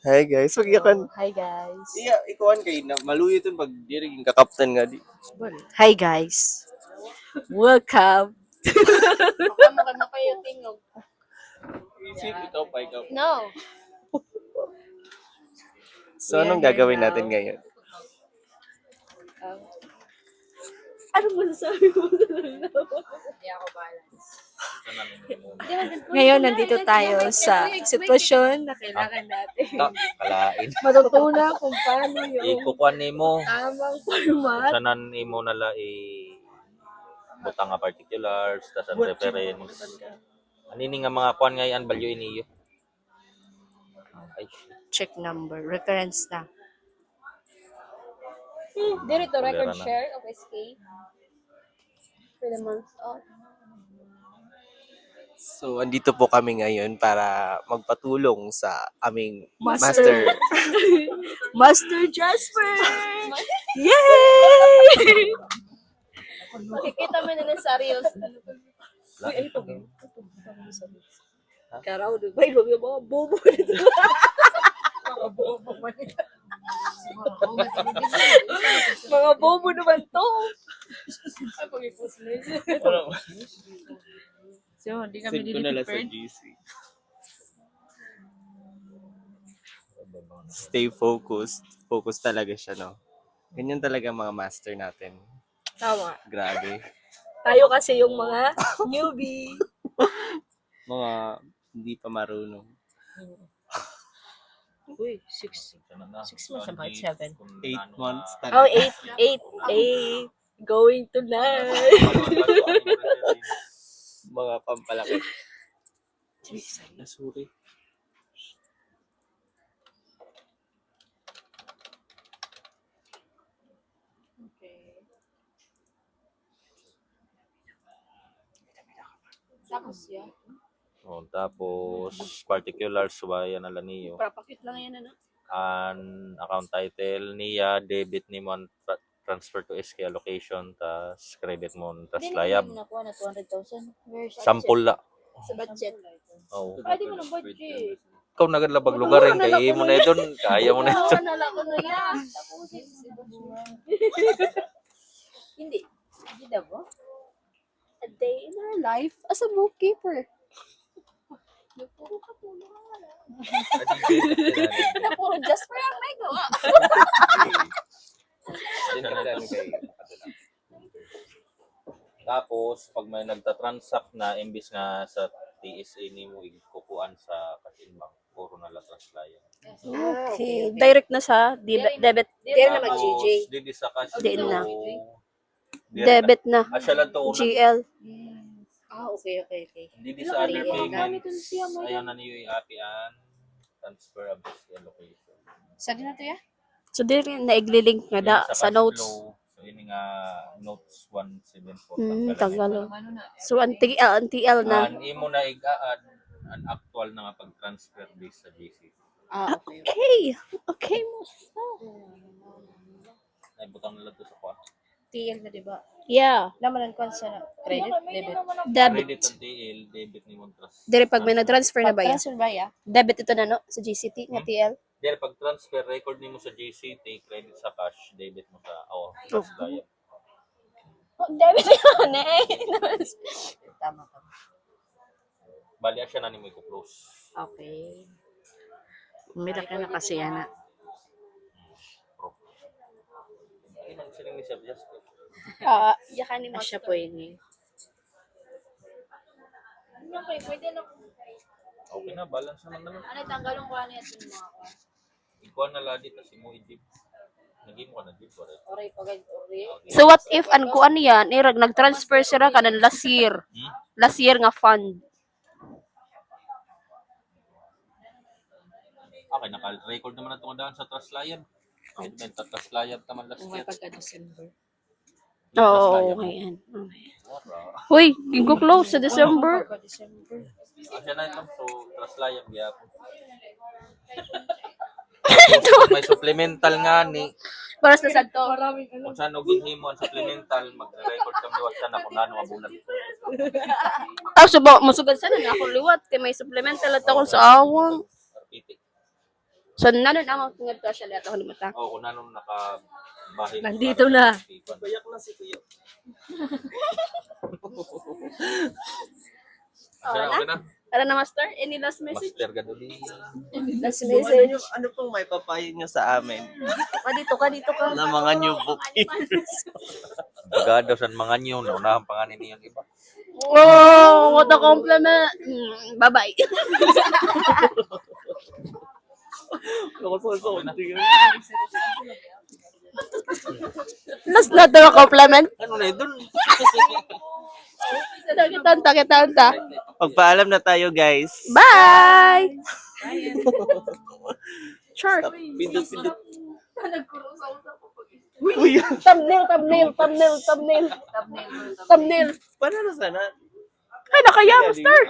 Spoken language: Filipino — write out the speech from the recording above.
Hi guys, magyakan. Hi guys. Iya, ikuan kay na maluyo tun pag diri ging kakaptan nga di. Hi guys. Welcome. Ano ka na kayo tingog? Isip ikaw pa ikaw. No. So anong gagawin natin ngayon? Ano masasabi mo? Hindi ako balance. Ngayon, nandito tayo sa sitwasyon na kailangan natin Kalain. matutunan kung paano yung Ikukuan nimo. tamang format. Sanan imo nala butang nga particulars, tas ang reference. Anini nga mga kuan nga yan value niyo. Ay, Check number, reference na. Dito record Wala na. share of SK for the month of. So andito po kami ngayon para magpatulong sa aming Master. master. Master Jasper! Yay! Makikita mo na lang sa reels. Karaw, ba? Yung mga bobo nito. Mga bobo naman to. So, hindi kami Send ko na lang sa dinipiperd. GC. Stay focused. Focus talaga siya, no? Ganyan talaga ang mga master natin. Tama. Grabe. Tayo kasi yung mga newbie. Mga hindi pa marunong. Uy, 6 months na ba? 7. 8 months Oh, talaga. 8. Going tonight. Mga pampalaki. Nasuri. Tapos yan. Oh, tapos particulars subaya na lang niyo. Papakit lang yan ano. An account title niya, debit nimo ang transfer to SK allocation, tas credit mo ang tas layab. Hindi mo nakuha na 200,000. Where's Sample la. sa budget? Oh. Pwede mo ng budget. Ikaw nagadlabag lugar rin kay mo na doon, kaya mo na ito. Wala na lang ko na yan. Tapusin. Hindi. Hindi daw ba? A day in our life as a bookkeeper. Puro ka tulong nga lang. Puro just for ang may gawa. Tapos, pag may nagta-transact na, imbis nga sa TSA ni mo, ikukuan sa cash in bank, puro na lang translation. Okay. Direct na sa debit. Dito na mag-GJ. Didi sa cash Di na. Debit. Debit na. Asya lang to una. GL. Ah, okay. Didi sa other Gamit payments, yun siya mo ayaw na niyo i-apian, transfer of this allocation. Saan na to ya? So, dili na iglilink nga da Yan, sa cash notes. flow, so, yun nga notes 174. Tagalo. So, ang TL na. Imo na i-add an actual na nga pag-transfer based sa GC. Ah, okay. Okay. Naibutang na lang to sa kwan. TL na diba? Yeah. Naman ang konsa na. Credit, debit. Debit. Credit ang DL, debit ni mo trans. Dili pag may na-transfer na ba yan? Transfer ba ya? Debit ito na no? Sa GCT nga TL. Dahil pag transfer, record nimo sa GCT, credit sa cash, debit mo sa layab. Oh, debit yun eh. Tama. Bali siya na nimo i-close. Okay. Umila ka na kasi yan na. Ay man sila ni Sir Jasper. Yakan ni Asya po yun eh. Okay, pwede na. Okay na, balance naman naman. Ano, tanggalong ko ano yan yung mga ko. Ikuha na ladi tas imo i-dip. Naging mo na dip correct. Oray, pagad, oray. So, what if, ko ano yan, irag, nag-transfer sila ka ng last year. Last year nga fund. Okay, naka-record naman na itong daan sa Traslayan. Ay, may Traslayan naman last year. Pagka-December. Oo, okay yan. Okay. Uy, go close sa December. Pagka-December. Asya na ito, so Traslayan gyapon. May supplemental nga ni. Para sa sad to. Kung saan og ginhimo ang supplemental, magre-record kang liwat sana kung ano ang bulan. Ah, so ba, masugad sana na ako liwat. Kaya may supplemental at ako sa awang. Arpitik. So, nanon ang tungod ko siya lahat ako mata. Oo, kung nanong nakabahin. Nandito na. Bayak na si Kuya. Okay na. Tara na, Master. Any last message? Master Gaduli. Last Ano, message. ano pong may papayo nyo sa amin? Dito ka. Na mga new bookkeepers. Bagado sa mga nyo. Naunahan pa nga niya yung iba. Oh, what a compliment. Bye-bye. Last na to compliment. Ano na yun? Kita. Pagpaalam na tayo, guys. Bye! Sure. Pindot-pindot. Thumbnail. Paano na sana? Ay, nakaya, Master.